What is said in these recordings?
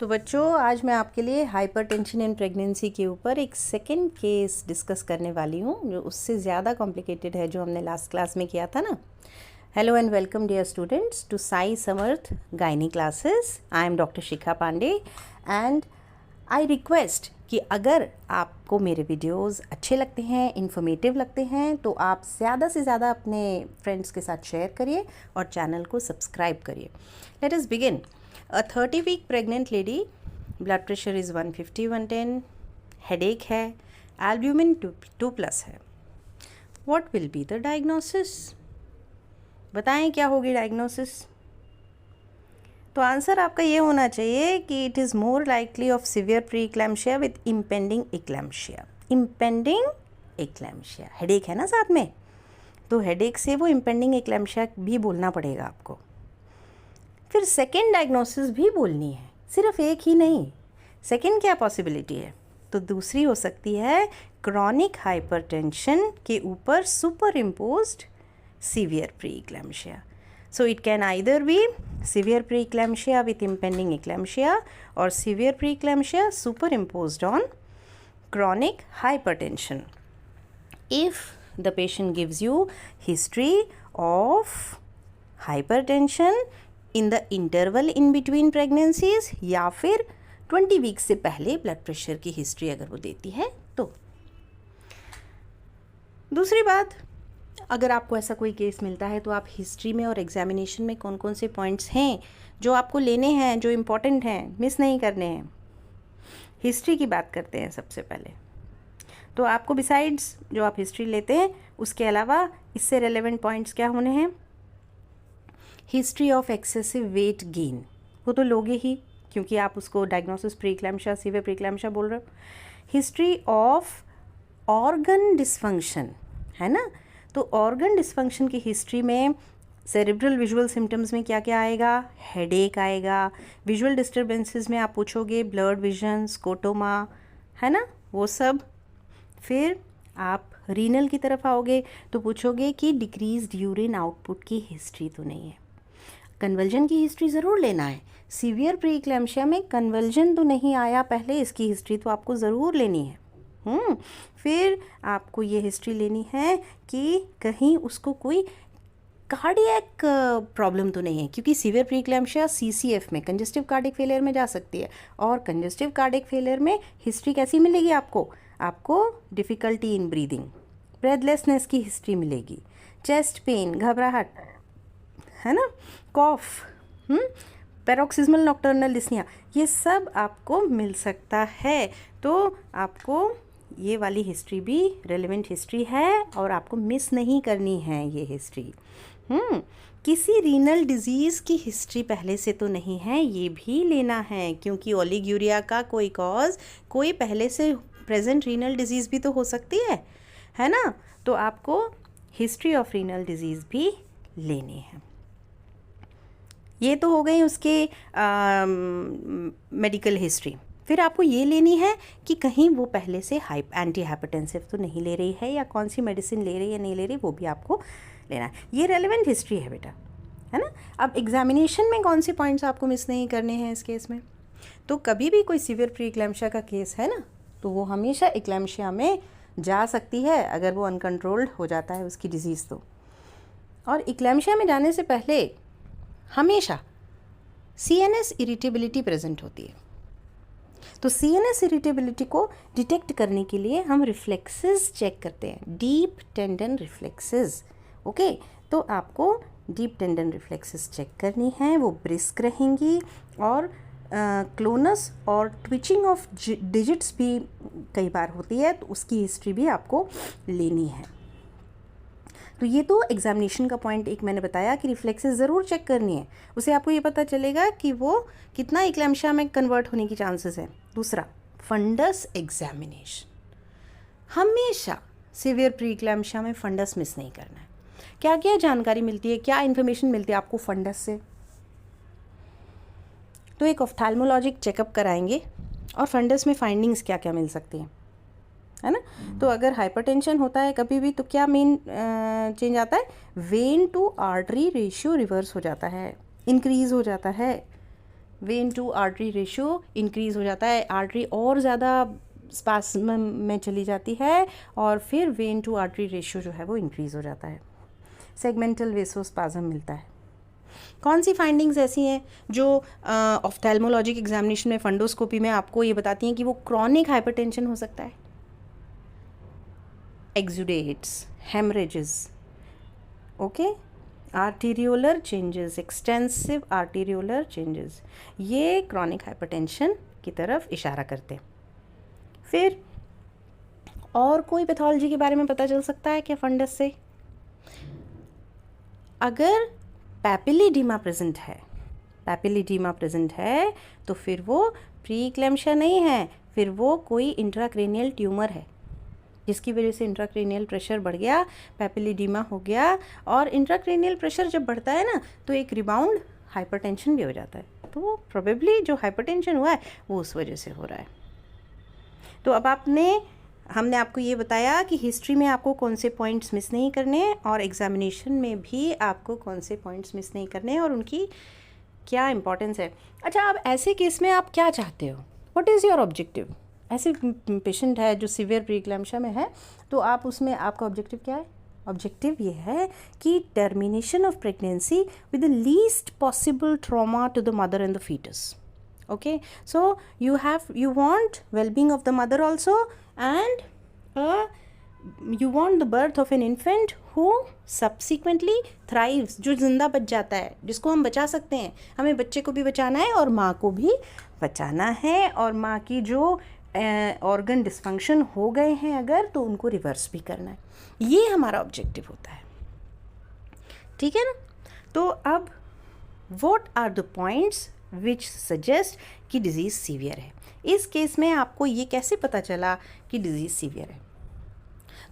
तो बच्चों, आज मैं आपके लिए हाइपरटेंशन इन प्रेगनेंसी के ऊपर एक सेकंड केस डिस्कस करने वाली हूँ, जो उससे ज़्यादा कॉम्प्लिकेटेड है जो हमने लास्ट क्लास में किया था ना। Hello and welcome dear students to Sai Samarth gynae classes. I am doctor Shikha Pandey and I request कि अगर आपको मेरे वीडियोस अच्छे लगते हैं, इन्फॉर्मेटिव लगते हैं, तो आप ज़्यादा से ज़्यादा अपने फ्रेंड्स के साथ शेयर करिए और चैनल को सब्सक्राइब करिए। Let us begin. A 30-week pregnant lady, blood pressure is 150/110, headache है, albumin 2+ है. What will be the diagnosis? बताएं क्या होगी डायग्नोसिस? तो आंसर आपका ये होना चाहिए कि it is more likely of severe pre eclampsia with impending eclampsia. Impending eclampsia, headache है ना साथ में, तो हेडेक से वो इम्पेंडिंग इक्लैम्शिया भी बोलना पड़ेगा आपको. फिर सेकेंड डायग्नोसिस भी बोलनी है, सिर्फ एक ही नहीं. सेकेंड क्या पॉसिबिलिटी है? तो दूसरी हो सकती है क्रॉनिक हाइपरटेंशन के ऊपर superimposed severe pre eclampsia. So it can either be severe pre eclampsia with impending eclampsia और severe pre eclampsia superimposed on chronic hypertension. If the patient gives you history of hypertension in the interval in between pregnancies या फिर 20 week से पहले blood pressure की history अगर वो देती है तो. दूसरी बात, अगर आपको ऐसा कोई केस मिलता है तो आप हिस्ट्री में और एग्जामिनेशन में कौन कौन से पॉइंट्स हैं जो आपको लेने हैं, जो इम्पोर्टेंट हैं, मिस नहीं करने हैं. हिस्ट्री की बात करते हैं सबसे पहले. तो आपको बिसाइड्स जो आप हिस्ट्री लेते हैं उसके अलावा इससे रेलेवेंट पॉइंट्स क्या होने हैं? History of excessive weight gain, वो तो लोगे ही क्योंकि आप उसको डायग्नोसिस प्री इक्लैम्शिया, सीवियर प्री इक्लैम्शिया बोल रहे हो. हिस्ट्री ऑफ ऑर्गन डिसफंक्शन है ना, तो ऑर्गन डिसफंक्शन की हिस्ट्री में सेरेब्रल विजुअल सिम्टम्स में क्या क्या आएगा? हेडेक आएगा. विजुअल डिस्टर्बेंसेस में आप पूछोगे ब्लर्ड विजन, स्कोटोमा, है ना, वो सब. फिर आप रीनल की तरफ आओगे तो पूछोगे कि डिक्रीज्ड यूरिन आउटपुट की हिस्ट्री तो नहीं है. कन्वल्जन की हिस्ट्री ज़रूर लेना है. सीवियर प्री इक्लैम्शिया में कन्वल्जन तो नहीं आया पहले, इसकी हिस्ट्री तो आपको ज़रूर लेनी है. फिर आपको ये हिस्ट्री लेनी है कि कहीं उसको कोई कार्डियक प्रॉब्लम तो नहीं है, क्योंकि सीवियर प्री इक्लैम्शिया CCF में, कंजेस्टिव कार्डियक फेलियर में जा सकती है. और कंजेस्टिव कार्डियक फेलियर में हिस्ट्री कैसी मिलेगी आपको? आपको डिफ़िकल्टी इन ब्रीदिंग, ब्रेथलेसनेस की हिस्ट्री मिलेगी, चेस्ट पेन, घबराहट, है ना, कॉफ, पैरोक्सिस्मल नॉक्टर्नल डिस्निया, ये सब आपको मिल सकता है. तो आपको ये वाली हिस्ट्री भी रेलेवेंट हिस्ट्री है और आपको मिस नहीं करनी है ये हिस्ट्री. किसी रीनल डिजीज़ की हिस्ट्री पहले से तो नहीं है, ये भी लेना है, क्योंकि ओलिग्यूरिया का कोई कॉज, कोई पहले से प्रेजेंट रीनल डिजीज़ भी तो हो सकती है ना. तो आपको हिस्ट्री ऑफ रीनल डिजीज़ भी लेनी है. ये तो हो गई उसके मेडिकल हिस्ट्री. फिर आपको ये लेनी है कि कहीं वो पहले से एंटी हाइपरटेंसिव तो नहीं ले रही है, या कौन सी मेडिसिन ले रही है नहीं ले रही, वो भी आपको लेना है. ये रेलेवेंट हिस्ट्री है बेटा, है ना. अब एग्जामिनेशन में कौन से पॉइंट्स आपको मिस नहीं करने हैं इस केस में? तो कभी भी कोई सीवियर प्री इक्लैम्शिया का केस है ना, तो वो हमेशा इक्लैम्शिया में जा सकती है अगर वो अनकंट्रोल्ड हो जाता है उसकी डिजीज़ तो. और इक्लैम्शिया में जाने से पहले हमेशा CNS इरिटेबिलिटी प्रेजेंट होती है. तो CNS इरिटेबिलिटी को डिटेक्ट करने के लिए हम रिफ्लेक्सेस चेक करते हैं, डीप टेंडन रिफ्लेक्सेस. ओके, तो आपको डीप टेंडन रिफ्लेक्सेस चेक करनी है, वो ब्रिस्क रहेंगी और क्लोनस और ट्विचिंग ऑफ डिजिट्स भी कई बार होती है, तो उसकी हिस्ट्री भी आपको लेनी है. तो ये तो एग्जामिनेशन का पॉइंट एक मैंने बताया कि रिफ्लेक्सेस ज़रूर चेक करनी है, उसे आपको ये पता चलेगा कि वो कितना इक्लैम्शिया में कन्वर्ट होने की चांसेस है. दूसरा, फंडस एग्जामिनेशन. हमेशा सीवियर प्री इक्लैम्शिया में फंडस मिस नहीं करना है. क्या क्या जानकारी मिलती है, क्या इन्फॉर्मेशन मिलती है आपको फंडस से? तो एक ऑफ्थैल्मोलॉजिक चेकअप कराएंगे और फंडस में फाइंडिंग्स क्या क्या मिल सकती हैं, है ना. तो अगर हाइपरटेंशन होता है कभी भी तो क्या मेन चेंज आता है? Vein to artery ratio reverse हो जाता है, इंक्रीज़ हो जाता है. Vein to artery ratio increase हो जाता है, आर्टरी और ज़्यादा स्पास्म में चली जाती है और फिर वेन टू आर्टरी रेशियो जो है वो इंक्रीज़ हो जाता है, सेगमेंटल वेसोस्पाज्म मिलता है। कौन सी फाइंडिंग्स ऐसी हैं जो ऑफ्थेल्मोलॉजिक एग्जामिनेशन में, फंडोस्कोपी में आपको ये बताती हैं कि वो क्रॉनिक हाइपरटेंशन हो सकता है? Exudates, haemorrhages, okay, arteriolar changes, extensive arteriolar changes, ये क्रॉनिक हाइपरटेंशन की तरफ इशारा करते हैं। फिर और कोई पैथोलॉजी के बारे में पता चल सकता है क्या फंडस से? अगर पैपिलिडीमा प्रेजेंट है, पैपिलिडीमा प्रेजेंट है तो फिर वो प्रीक्लैम्शिया नहीं है, फिर वो कोई इंट्राक्रेनियल ट्यूमर है जिसकी वजह से इंट्राक्रेनियल प्रेशर बढ़ गया, पैपिलिडीमा हो गया। और इंट्राक्रेनियल प्रेशर जब बढ़ता है ना तो एक रिबाउंड हाइपरटेंशन भी हो जाता है, तो प्रोबेबली जो हाइपरटेंशन हुआ है वो उस वजह से हो रहा है। तो अब हमने आपको ये बताया कि हिस्ट्री में आपको कौन से पॉइंट्स मिस नहीं करने और एग्जामिनेशन में भी आपको कौन से पॉइंट्स मिस नहीं करने और उनकी क्या इंपॉर्टेंस है। अच्छा, अब ऐसे केस में आप क्या चाहते हो, व्हाट इज़ योर ऑब्जेक्टिव? ऐसे पेशेंट है जो सीवियर प्रीक्लैम्शिया में है, तो आप उसमें आपका ऑब्जेक्टिव क्या है? ऑब्जेक्टिव ये है कि termination of pregnancy with the least possible trauma to the mother and the foetus. Okay, so you want well-being of the mother also, and you want the birth of an infant who subsequently thrives, जो जिंदा बच जाता है, जिसको हम बचा सकते हैं। हमें बच्चे को भी बचाना है और माँ को भी बचाना है, और माँ की जो ऑर्गन डिस्फंक्शन हो गए हैं अगर, तो उनको रिवर्स भी करना है। ये हमारा ऑब्जेक्टिव होता है, ठीक है ना। तो अब what are the points which suggest कि डिज़ीज़ सीवियर है? इस केस में आपको ये कैसे पता चला कि डिज़ीज़ सीवियर है?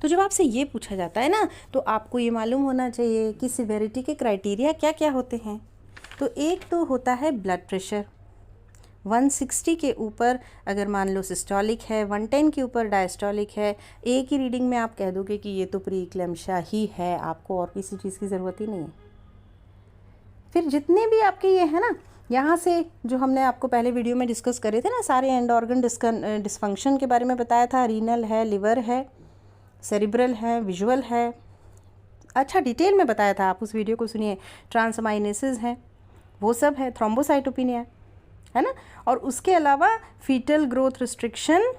तो जब आपसे ये पूछा जाता है ना, तो आपको ये मालूम होना चाहिए कि सीवियरिटी के क्राइटेरिया क्या क्या होते हैं। तो एक तो होता है ब्लड प्रेशर, 160 के ऊपर अगर मान लो सिस्टोलिक है, 110 के ऊपर डायस्टोलिक है, एक ही रीडिंग में आप कह दोगे कि ये तो प्रीक्लैम्शिया ही है, आपको और किसी चीज़ की ज़रूरत ही नहीं है। फिर जितने भी आपके ये है ना, यहाँ से जो हमने आपको पहले वीडियो में डिस्कस करे थे ना, सारे एंड ऑर्गन डिस्फंक्शन के बारे में बताया था, रीनल है, लिवर है, सेरिब्रल है, विजुअल है, अच्छा डिटेल में बताया था, आप उस वीडियो को सुनिए। ट्रांसमाइनेसिस है, वो सब है, थ्रोम्बोसाइटोपिनिया है ना, और उसके अलावा फीटल ग्रोथ रिस्ट्रिक्शन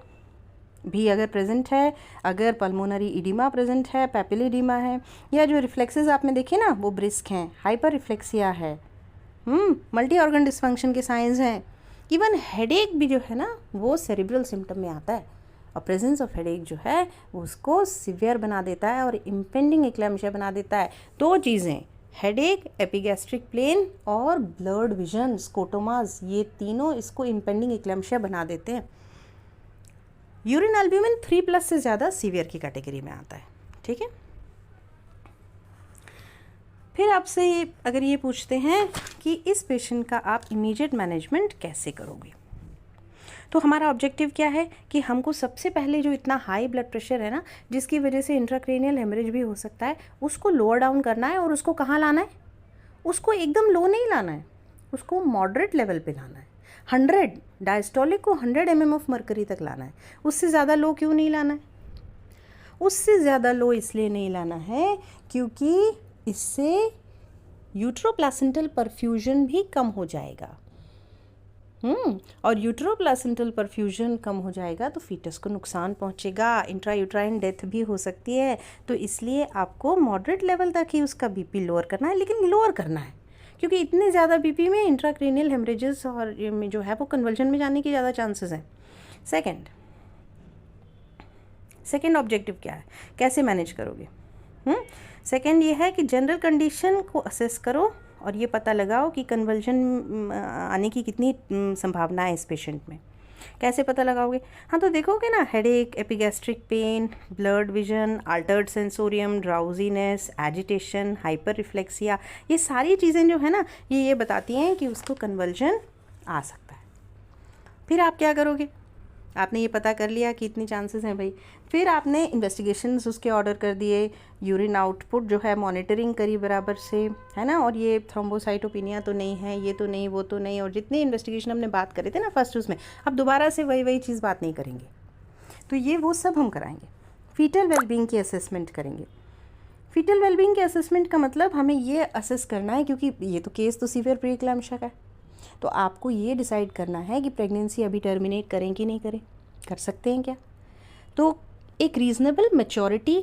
भी अगर प्रेजेंट है, अगर पल्मोनरी इडिमा प्रेजेंट है, पैपिलिडीमा है, या जो रिफ्लेक्सेस आपने देखे ना वो ब्रिस्क हैं, हाइपर रिफ्लेक्सिया है, मल्टी ऑर्गन डिस्फंक्शन के साइंस हैं, इवन हेडेक भी जो है ना वो सेरिब्रल सिम्टम में आता है, और प्रेजेंस ऑफ हेडेक जो है वो उसको सिवियर बना देता है और इम्पेंडिंग एक्लैम्शिया बना देता है। दो चीज़ें, हेडेक, एपिगैस्ट्रिक प्लेन और ब्लर्ड विजन, स्कोटोमास, ये तीनों इसको इम्पेंडिंग एक्लैम्शिया बना देते हैं। यूरिन एल्ब्यूमिन 3+ से ज़्यादा सीवियर की कैटेगरी में आता है, ठीक है। फिर आपसे अगर ये पूछते हैं कि इस पेशेंट का आप इमीडिएट मैनेजमेंट कैसे करोगे, तो हमारा ऑब्जेक्टिव क्या है कि हमको सबसे पहले जो इतना हाई ब्लड प्रेशर है ना, जिसकी वजह से इंट्राक्रेनियल हेमरेज भी हो सकता है, उसको लोअर डाउन करना है। और उसको कहाँ लाना है? उसको एकदम लो नहीं लाना है, उसको मॉडरेट लेवल पे लाना है। 100 डायस्टोलिक को 100 mm ऑफ मरकरी तक लाना है। उससे ज़्यादा लो क्यों नहीं लाना है? उससे ज़्यादा लो इसलिए नहीं लाना है क्योंकि इससे यूट्रोप्लासेंटल परफ्यूजन भी कम हो जाएगा। और यूट्रोप्लासेंटल परफ्यूजन कम हो जाएगा तो फीटस को नुकसान पहुंचेगा, इंट्रायूट्राइन डेथ भी हो सकती है। तो इसलिए आपको मॉडरेट लेवल तक ही उसका बीपी लोअर करना है, लेकिन लोअर करना है क्योंकि इतने ज़्यादा बीपी में इंट्राक्रेनियल हेमरेजेस और जो है वो कन्वर्जन में जाने की ज़्यादा चांसेस हैं। सेकेंड ऑब्जेक्टिव क्या है, कैसे मैनेज करोगे? सेकेंड ये है कि जनरल कंडीशन को असेस करो और ये पता लगाओ कि कन्वर्जन आने की कितनी संभावना है इस पेशेंट में। कैसे पता लगाओगे? हाँ, तो देखोगे ना, headache, epigastric pain, blurred vision, Altered sensorium, drowsiness, agitation, hyper reflexia, ये सारी चीज़ें जो है ना ये बताती हैं कि उसको कन्वर्जन आ सकता है। फिर आप क्या करोगे? आपने ये पता कर लिया कि इतनी चांसेस हैं भाई, फिर आपने इन्वेस्टिगेशंस उसके ऑर्डर कर दिए, यूरिन आउटपुट जो है मॉनिटरिंग करी बराबर से, है ना, और ये थ्रोम्बोसाइटोपिनिया तो नहीं है, ये तो नहीं, वो तो नहीं, और जितने इन्वेस्टिगेशन हमने बात करे थे ना फर्स्ट उसमें, अब दोबारा से वही चीज़ बात नहीं करेंगे, तो ये वो सब हम कराएंगे। फीटल वेलबींग की असेसमेंट करेंगे। फीटल वेलबींग के असेसमेंट का मतलब हमें ये असेस करना है, क्योंकि ये तो केस तो सीवियर प्री-इक्लैम्सिया का है, तो आपको ये डिसाइड करना है कि प्रेगनेंसी अभी टर्मिनेट करें कि नहीं करें, कर सकते हैं क्या, तो एक रीज़नेबल मैच्योरिटी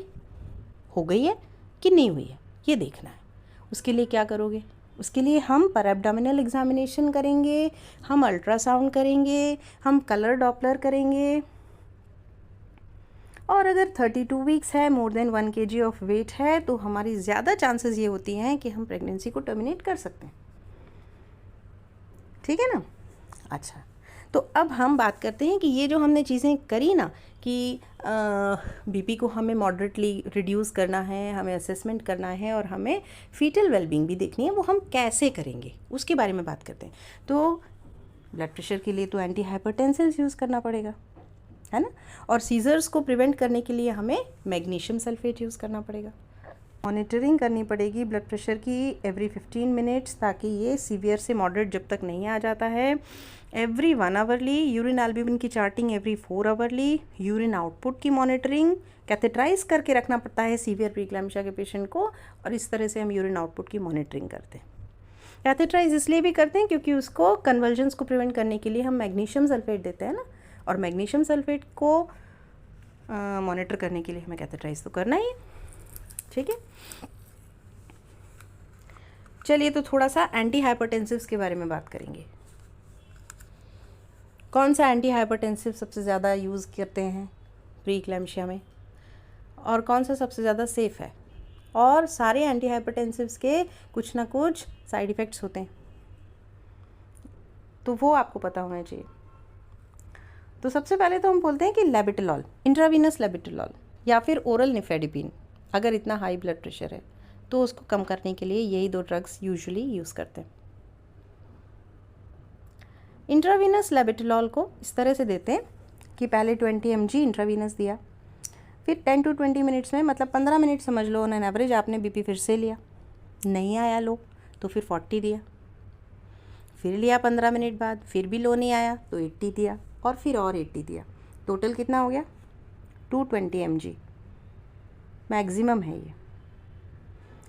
हो गई है कि नहीं हुई है ये देखना है। उसके लिए क्या करोगे, उसके लिए हम पर एब्डोमिनल एग्जामिनेशन करेंगे, हम अल्ट्रासाउंड करेंगे, हम कलर डॉपलर करेंगे, और अगर 32 वीक्स है, more than 1 kg of weight है, तो हमारी ज़्यादा चांसेस ये होती हैं कि हम प्रेगनेंसी को टर्मिनेट कर सकते हैं। ठीक है ना। अच्छा, तो अब हम बात करते हैं कि ये जो हमने चीज़ें करी ना कि बीपी को हमें मॉडरेटली रिड्यूस करना है, हमें असेसमेंट करना है, और हमें फीटल वेलबींग भी देखनी है, वो हम कैसे करेंगे उसके बारे में बात करते हैं। तो ब्लड प्रेशर के लिए तो एंटी हाइपरटेंसिव्स यूज़ करना पड़ेगा, है ना, और सीजर्स को प्रिवेंट करने के लिए हमें मैग्नीशियम सल्फेट यूज़ करना पड़ेगा। मॉनिटरिंग करनी पड़ेगी ब्लड प्रेशर की एवरी 15 मिनट्स, ताकि ये सीवियर से मॉडरेट जब तक नहीं आ जाता है। एवरी 1 आवरली यूरिन एल्ब्यूमिन की charting, every 4 hourly urine output की मॉनिटरिंग, कैथेटराइज करके रखना पड़ता है सीवियर प्री-इक्लैम्सिया के पेशेंट को, और इस तरह से हम यूरिन आउटपुट की मॉनिटरिंग करते हैं। कैथेटराइज इसलिए भी करते हैं क्योंकि उसको कन्वर्जन्स को प्रिवेंट करने के लिए हम मैग्नीशियम सल्फेट देते हैं ना, और मैग्नीशियम सल्फेट को मॉनिटर करने के लिए हमें कैथेटराइज तो करना ही है। ठीक है, चलिए तो थोड़ा सा एंटी हाइपरटेंसिव्स के बारे में बात करेंगे। कौन सा एंटी हाइपरटेंसिव सबसे ज़्यादा यूज़ करते हैं प्री-इक्लैम्सिया में, और कौन सा सबसे ज़्यादा सेफ़ है, और सारे एंटी हाइपरटेंसिव्स के कुछ ना कुछ साइड इफ़ेक्ट्स होते हैं, तो वो आपको पता होना चाहिए। तो सबसे पहले तो हम बोलते हैं कि लेबिटलॉल, इंट्रावीनस लेबिटलॉल, या फिर ओरल निफेडिपिन, अगर इतना हाई ब्लड प्रेशर है तो उसको कम करने के लिए यही 2 ड्रग्स यूजुअली यूज़ करते हैं। इंट्रावीनस लेबिटलॉल को इस तरह से देते हैं कि पहले 20 mg इंट्रावीनस दिया, फिर 10 to 20 मिनट्स में, मतलब 15 मिनट समझ लो ऑन एन एवरेज, आपने बीपी फिर से लिया, नहीं आया लो तो फिर 40 दिया, फिर लिया 15 मिनट बाद, फिर भी लो नहीं आया तो 80 दिया, और फिर और 80 दिया, टोटल कितना हो गया 220 mg मैक्सिमम है ये।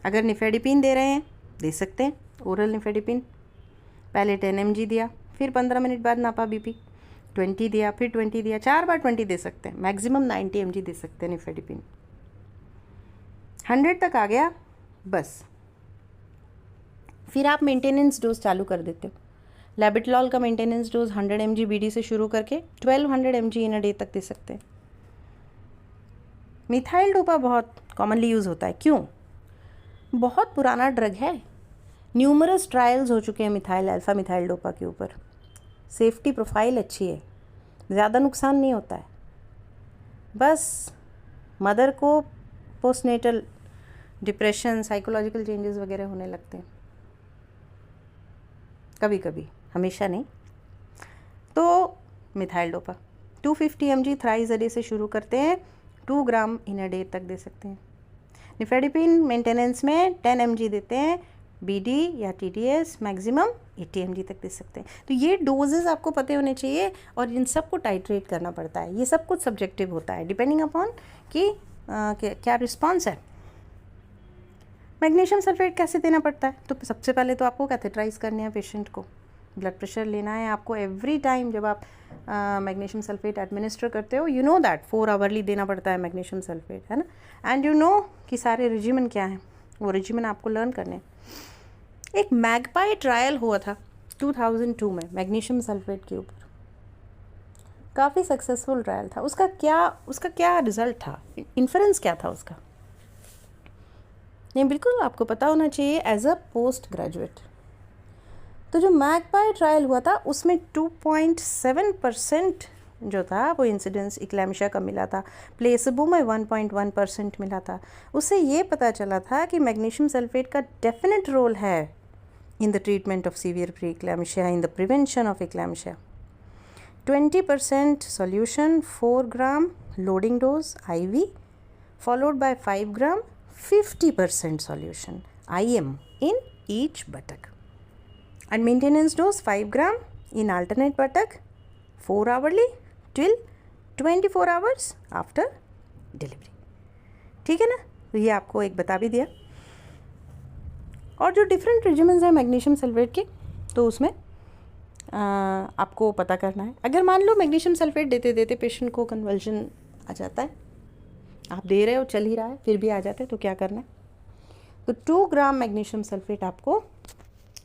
अगर निफेडिपिन दे रहे हैं दे सकते हैं, ओरल निफेडिपिन, पहले 10 mg दिया, फिर 15 मिनट बाद नापा बीपी, 20 दिया, फिर 20 दिया, 4 बार 20 दे सकते हैं, मैक्सिमम 90 mg दे सकते हैं निफेडिपिन। 100 तक आ गया बस, फिर आप मेंटेनेंस डोज चालू कर देते हो। लेबिटलॉल का मेंटेनेंस डोज 100 mg बीडी से शुरू करके 1200 mg इन अ डे तक दे सकते हैं। मिथाइल डोपा बहुत कॉमनली यूज़ होता है, क्यों, बहुत पुराना ड्रग है, न्यूमरस ट्रायल्स हो चुके हैं मिथाइल अल्फ़ा मिथाइल डोपा के ऊपर, सेफ्टी प्रोफाइल अच्छी है, ज़्यादा नुकसान नहीं होता है, बस मदर को पोस्टनेटल डिप्रेशन, साइकोलॉजिकल चेंजेस वगैरह होने लगते हैं कभी कभी, हमेशा नहीं। तो methyl dopa 250 mg thrice a day से शुरू करते हैं, 2 ग्राम इन अ डे तक दे सकते हैं। निफेडिपिन मेंटेनेंस में 10 mg देते हैं, बीडी या टीडीएस मैक्सिमम 80 mg तक दे सकते हैं। तो ये डोजेस आपको पते होने चाहिए, और इन सब को टाइट्रेट करना पड़ता है, ये सब कुछ सब्जेक्टिव होता है डिपेंडिंग अपॉन कि क्या रिस्पॉन्स है। मैग्नीशियम सल्फेट कैसे देना पड़ता है, तो सबसे पहले तो आपको कैथेटराइज करने हैं पेशेंट को, ब्लड प्रेशर लेना है आपको एवरी टाइम जब आप मैग्नीशियम सल्फेट एडमिनिस्टर करते हो, यू नो दैट 4 आवरली देना पड़ता है मैग्नीशियम सल्फेट, है ना, एंड यू नो कि सारे रिजिमन क्या हैं, वो रिजिमन आपको लर्न करने। एक मैगपाई ट्रायल हुआ था 2002 में मैग्नीशियम सल्फेट के ऊपर, काफ़ी सक्सेसफुल ट्रायल था। उसका क्या रिजल्ट था, इन्फ्रेंस क्या था उसका, नहीं बिल्कुल आपको पता होना चाहिए एज अ पोस्ट ग्रेजुएट। तो जो मैगपाई ट्रायल हुआ था उसमें 2.7% जो था वो इंसिडेंस इक्लैम्सिया का मिला था, प्लेसबो में 1.1% मिला था। उससे ये पता चला था कि मैग्नीशियम सल्फेट का डेफिनेट रोल है in the treatment of severe pre eclampsia, in the prevention of eclampsia. 20% solution 4 gram loading dose IV followed by 5 gram 50% solution IM in each buttock, and maintenance dose 5 gram in alternate buttock 4 hourly till 24 hours after delivery. ठीक है ना, तो ये आपको एक बता भी दिया। और जो डिफरेंट रेजिमेंट्स हैं मैग्नीशियम सल्फेट के, तो उसमें आपको पता करना है। अगर मान लो मैग्नीशियम सल्फेट देते देते पेशेंट को कन्वल्जन आ जाता है, आप दे रहे हो चल ही रहा है फिर भी आ जाता है, तो क्या करना है? तो 2 ग्राम मैग्नीशियम सल्फेट आपको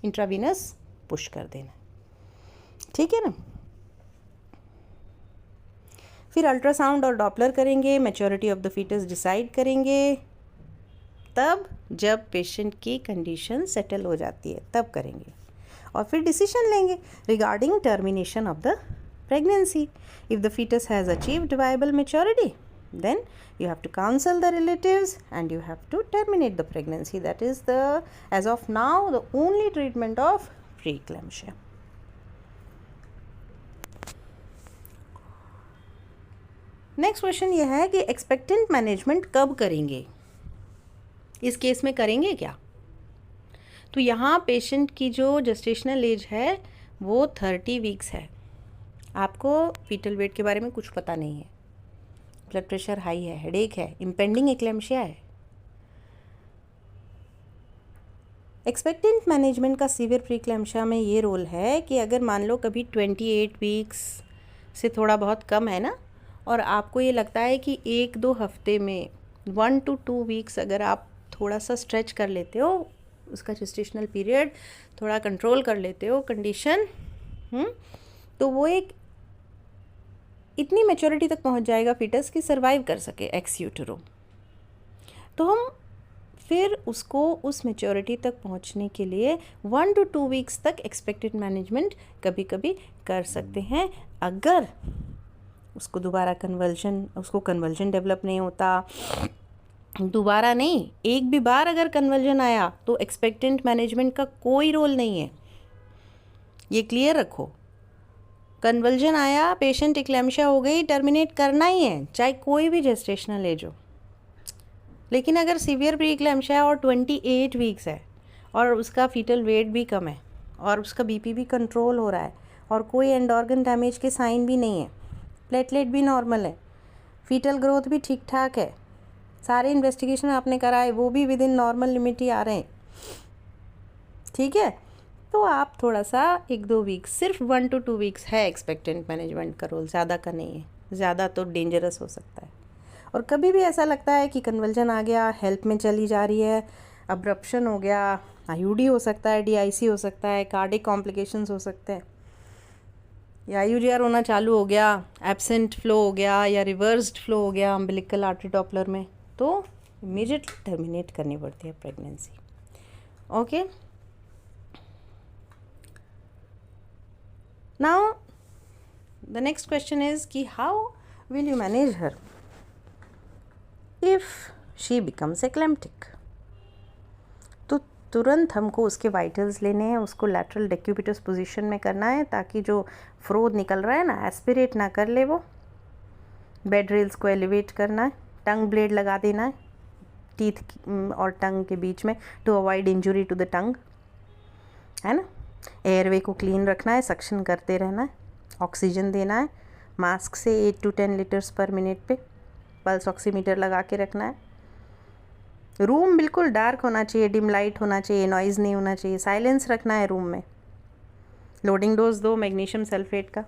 इंट्रावीनस पुश कर देना है। ठीक है ना। फिर अल्ट्रासाउंड और डॉपलर करेंगे, maturity of the foetus decide करेंगे, तब जब पेशेंट की कंडीशन सेटल हो जाती है तब करेंगे, और फिर डिसीजन लेंगे regarding termination of the pregnancy. If the foetus has achieved viable maturity, then you have to counsel the relatives and you have to terminate the pregnancy. That is the, as of now, the only treatment of preeclampsia. Next question ये है कि expectant management कब करेंगे, इस case में करेंगे क्या? तो यहाँ पेशेंट की जो जेस्टेशनल एज है वो 30 वीक्स है। आपको फीटल वेट के बारे में कुछ पता नहीं है, ब्लड प्रेशर हाई है, हेडेक है, इम्पेंडिंग एक्लेम्शिया है। एक्सपेक्टेंट मैनेजमेंट का सीवियर प्रीक्लेम्शिया में ये रोल है कि अगर मान लो कभी 28 वीक्स से थोड़ा बहुत कम है ना, और आपको ये लगता है कि 1-2 हफ्ते में 1 to 2 वीक्स अगर आप थोड़ा सा स्ट्रेच कर लेते हो, उसका जेस्टेशनल पीरियड थोड़ा कंट्रोल कर लेते हो कंडीशन, तो वो एक इतनी मैच्योरिटी तक पहुंच जाएगा फीटस कि सर्वाइव कर सके एक्स यूटेरो। तो हम फिर उसको उस मैच्योरिटी तक पहुंचने के लिए 1 to 2 वीक्स तक एक्सपेक्टेड मैनेजमेंट कभी कभी कर सकते हैं। अगर उसको दोबारा कन्वर्जन डेवलप नहीं होता, दोबारा नहीं, एक भी बार अगर कन्वर्जन आया तो एक्सपेक्टेंट मैनेजमेंट का कोई रोल नहीं है, ये क्लियर रखो। कन्वर्जन आया, पेशेंट एक्लेम्शिया हो गई, टर्मिनेट करना ही है, चाहे कोई भी जेस्टेशनल एज हो। लेकिन अगर सीवियर प्री एक्लेम्शिया और 28 वीक्स है और उसका फीटल वेट भी कम है और उसका बीपी भी कंट्रोल हो रहा है और कोई एंड ऑर्गन डैमेज के साइन भी नहीं है, प्लेटलेट भी नॉर्मल है, फीटल ग्रोथ भी ठीक ठाक है, सारे इन्वेस्टिगेशन आपने कराए वो भी विद इन नॉर्मल लिमिट ही आ रहे हैं, ठीक है, तो आप थोड़ा सा 1-2 वीक्स, सिर्फ 1 to 2 वीक्स है एक्सपेक्टेंट मैनेजमेंट का रोल, ज़्यादा का नहीं है, ज़्यादा तो डेंजरस हो सकता है। और कभी भी ऐसा लगता है कि कन्वल्जन आ गया, हेल्प में चली जा रही है, अब्रप्शन हो गया, आईयूडी हो सकता है, डीआईसी हो सकता है, कार्डिक कॉम्प्लिकेशंस हो सकते हैं, या आईयूजीआर होना चालू हो गया, एब्सेंट फ्लो हो गया या रिवर्स्ड फ्लो हो गया अम्बिलिकल आर्टरी डॉपलर में, तो इमीडिएटली टर्मिनेट करनी पड़ती है pregnancy. Okay, now the next question is कि how will you manage her if she becomes eclamptic. तो तुरंत हमको उसके वाइटल्स लेने हैं, उसको लैटरल डेक्यूबिटस पोजीशन में करना है ताकि जो फ्लो निकल रहा है ना, एस्पिरेट ना कर ले वो, बेड रेल्स को एलिवेट करना है, टंग ब्लेड लगा देना है टीथ और टंग के बीच में to avoid injury to the tongue, है ना। एयरवे को क्लीन रखना है, सक्शन करते रहना है, ऑक्सीजन देना है, मास्क से 8 to 10 लीटर्स पर मिनट पे, पल्स ऑक्सीमीटर लगा के रखना है, रूम बिल्कुल डार्क होना चाहिए, डिम लाइट होना चाहिए, नॉइज़ नहीं होना चाहिए, साइलेंस रखना है रूम में। लोडिंग डोज दो मैग्नीशियम सल्फेट का,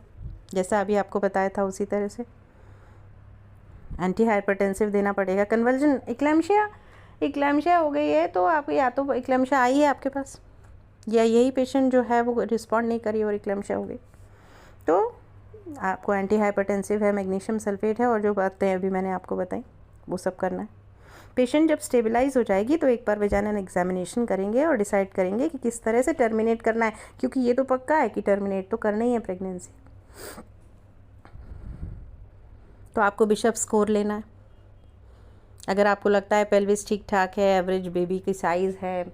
जैसा अभी आपको बताया था उसी तरह से। एंटी हाइपरटेंसिव देना पड़ेगा। कन्वल्जन इक्लेम्शिया हो गई है तो आप, या तो इक्लेम्शिया आई है आपके पास या यही पेशेंट जो है वो रिस्पॉन्ड नहीं करी और इक्लेम्शिया हो गई, तो आपको एंटी हाइपरटेंसिव है, मैग्नीशियम सल्फेट है, और जो बातें अभी मैंने आपको बताई वो सब करना है। पेशेंट जब स्टेबलाइज हो जाएगी तो एक बार वेजाइनल एग्जामिनेशन करेंगे और डिसाइड करेंगे कि किस तरह से टर्मिनेट करना है, क्योंकि ये तो पक्का है कि टर्मिनेट तो करना ही है प्रेगनेंसी। तो आपको बिशप स्कोर लेना है। अगर आपको लगता है पेल्विस ठीक ठाक है, एवरेज बेबी की साइज़ है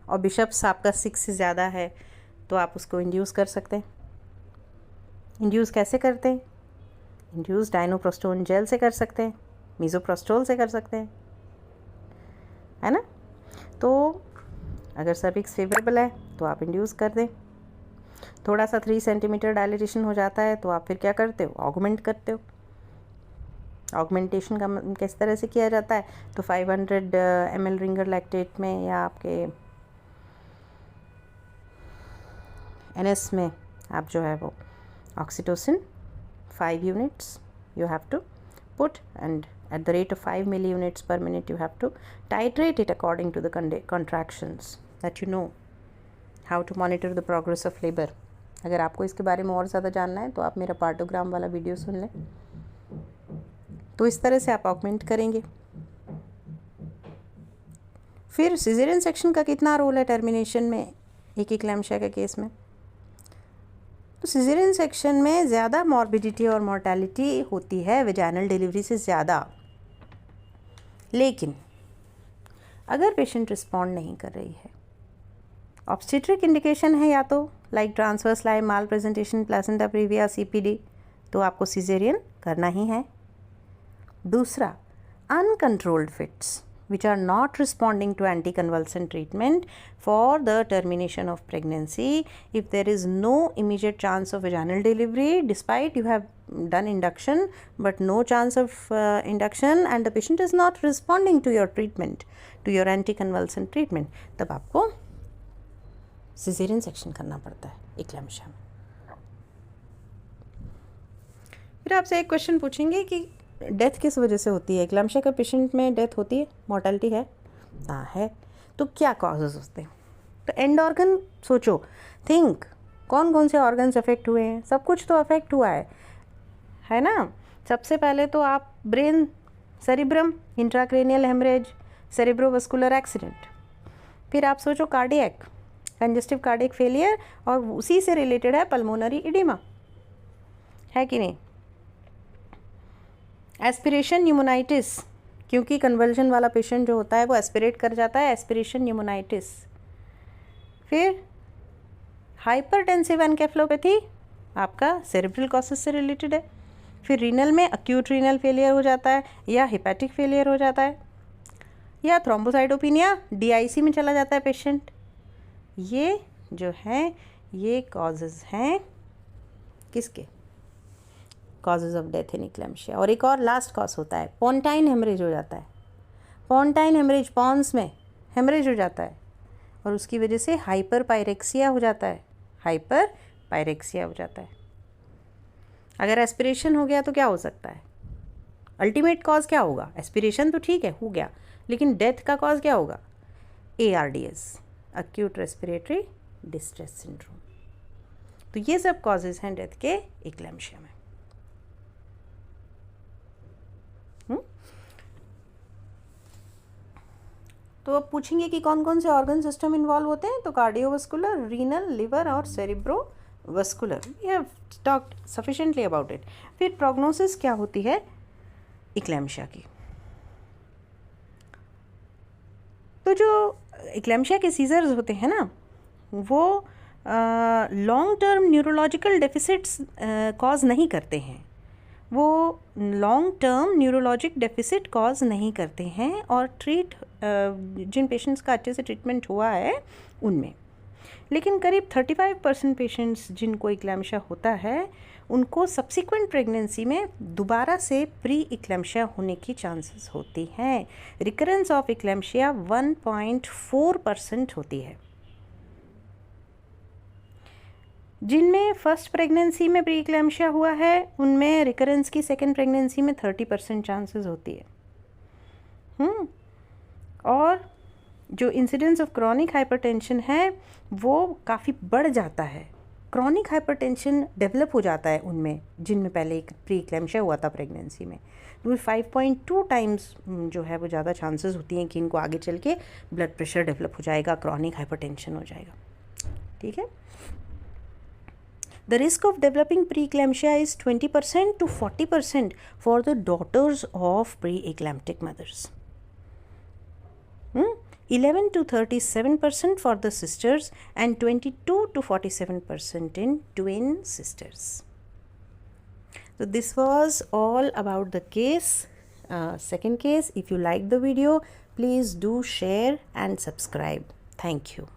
और बिशप्स आपका 6 से ज़्यादा है, तो आप उसको इंड्यूस कर सकते हैं। इंड्यूस कैसे करते हैं? इंड्यूस डाइनोप्रोस्टोन जेल से कर सकते हैं, मीज़ोप्रोस्टोल से कर सकते हैं, है ना। तो अगर सर्विक्स फेवरेबल है तो आप इंड्यूस कर दें। थोड़ा सा 3 सेंटीमीटर डायलेटेशन हो जाता है तो आप फिर क्या करते हो? ऑगमेंट करते हो। ऑगमेंटेशन का किस तरह से किया जाता है? तो 500 ml रिंगर लैक्टेट में या आपके NS में आप जो है वो oxytocin 5 units you have to put, and at the rate of 5 milliunits per minute you have to titrate it according to the contractions that you know how to monitor the progress of labor. अगर आपको इसके बारे में और ज़्यादा जानना है तो आप मेरा पार्टोग्राम वाला वीडियो सुन लें। तो इस तरह से आप ऑगमेंट करेंगे। फिर सिजेरियन सेक्शन का कितना रोल है टर्मिनेशन में एक इक्लेम्शिया के केस में? तो सिजेरियन सेक्शन में ज़्यादा मॉर्बिडिटी और मॉर्टेलिटी होती है वेजाइनल डिलीवरी से ज़्यादा। लेकिन अगर पेशेंट रिस्पॉन्ड नहीं कर रही है, ऑब्स्टेट्रिक इंडिकेशन है या तो लाइक ट्रांसवर्स लाइम माल प्रेजेंटेशन प्लेसेंटा प्रीविया CPD, तो आपको सिजेरियन करना ही है। दूसरा, uncontrolled fits which are not responding to anticonvulsant treatment for the termination of pregnancy, if there is no immediate chance of vaginal delivery despite you have done induction but no chance of induction and the patient is not responding to your treatment, to your anticonvulsant treatment, तब आपको cesarean section करना पड़ता है इक्लेम्शिया में। फिर आपसे एक question पूछेंगे कि डेथ किस वजह से होती है? इक्लेम्शिया का पेशेंट में डेथ होती है, मॉर्टेलिटी है? हाँ है। तो क्या कॉजेज होते हैं? तो एंड ऑर्गन सोचो, थिंक कौन कौन से ऑर्गन्स अफेक्ट हुए हैं? सब कुछ तो अफेक्ट हुआ है ना। सबसे पहले तो आप brain, cerebrum, intracranial haemorrhage, cerebrovascular accident. फिर आप सोचो कार्डियक, कंजेस्टिव कार्डियक फेलियर, और उसी से रिलेटेड है पल्मोनरी इडिमा, है कि नहीं। एस्पिरेशन न्यूमोनाइटिस, क्योंकि कन्वल्जन वाला पेशेंट जो होता है वो एस्पिरेट कर जाता है, एस्पिरेशन न्यूमोनाइटिस। फिर हाइपरटेंसिव एनकेफलोपैथी आपका सेरेब्रल कॉसेस से रिलेटेड है। फिर रीनल में अक्यूट रीनल फेलियर हो जाता है या हेपेटिक फेलियर हो जाता है या थ्रोम्बोसाइटोपिनिया, DIC में चला जाता है पेशेंट। ये जो हैं ये कॉजेज़ हैं किसके? Causes of death in eclampsia. और एक और लास्ट कॉज होता है पोन्टाइन हेमरेज हो जाता है। पोन्टाइन हेमरेज, पॉन्स में हेमरेज हो जाता है और उसकी वजह से हाइपर पायरेक्सिया हो जाता है, हाइपर पायरेक्सिया हो जाता है। अगर एस्पिरेशन हो गया तो क्या हो सकता है? अल्टीमेट कॉज क्या होगा? एस्पिरेशन तो ठीक है, हो गया, लेकिन डेथ का कॉज क्या होगा? ARDS, acute respiratory distress syndrome. तो ये सब कॉजेज हैं डेथ के इक्लेम्शिया में। तो अब पूछेंगे कि कौन कौन से ऑर्गन सिस्टम इन्वॉल्व होते हैं? तो कार्डियोवास्कुलर, रीनल, लिवर और cerebrovascular. We have talked sufficiently about it. फिर प्रोग्नोसिस क्या होती है इक्लेम्शिया की? तो जो इक्लेम्शिया के सीजर्स होते हैं ना, वो long term neurological deficits cause नहीं करते हैं, वो long term neurologic deficit cause नहीं करते हैं और जिन पेशेंट्स का अच्छे से ट्रीटमेंट हुआ है उनमें। लेकिन करीब 35% पेशेंट्स जिनको इक्लेम्शिया होता है उनको सब्सिक्वेंट प्रेगनेंसी में दोबारा से प्री इक्लेम्शिया होने की चांसेस होती हैं। रिकरेंस ऑफ इक्लेम्शिया 1.4% होती है। जिनमें फर्स्ट प्रेगनेंसी में प्री इक्लेम्शिया हुआ है उनमें रिकरेंस की सेकेंड प्रेगनेंसी में 30% चांसेस होती है। और जो इंसिडेंस ऑफ क्रॉनिक हाइपरटेंशन है वो काफ़ी बढ़ जाता है। क्रॉनिक हाइपरटेंशन डेवलप हो जाता है उनमें जिनमें पहले एक प्री इक्लेम्शिया हुआ था प्रेगनेंसी में। तो 5.2 टाइम्स जो है वो ज़्यादा चांसेस होती हैं कि इनको आगे चल के ब्लड प्रेशर डेवलप हो जाएगा, क्रॉनिक हाइपरटेंशन हो जाएगा। ठीक है। The risk of developing preeclampsia is 20% to 40% for the daughters of preeclamptic mothers. 11 to 37% for the sisters and 22 to 47% in twin sisters. So this was all about the case, second case. If you like the video, please do share and subscribe. Thank you.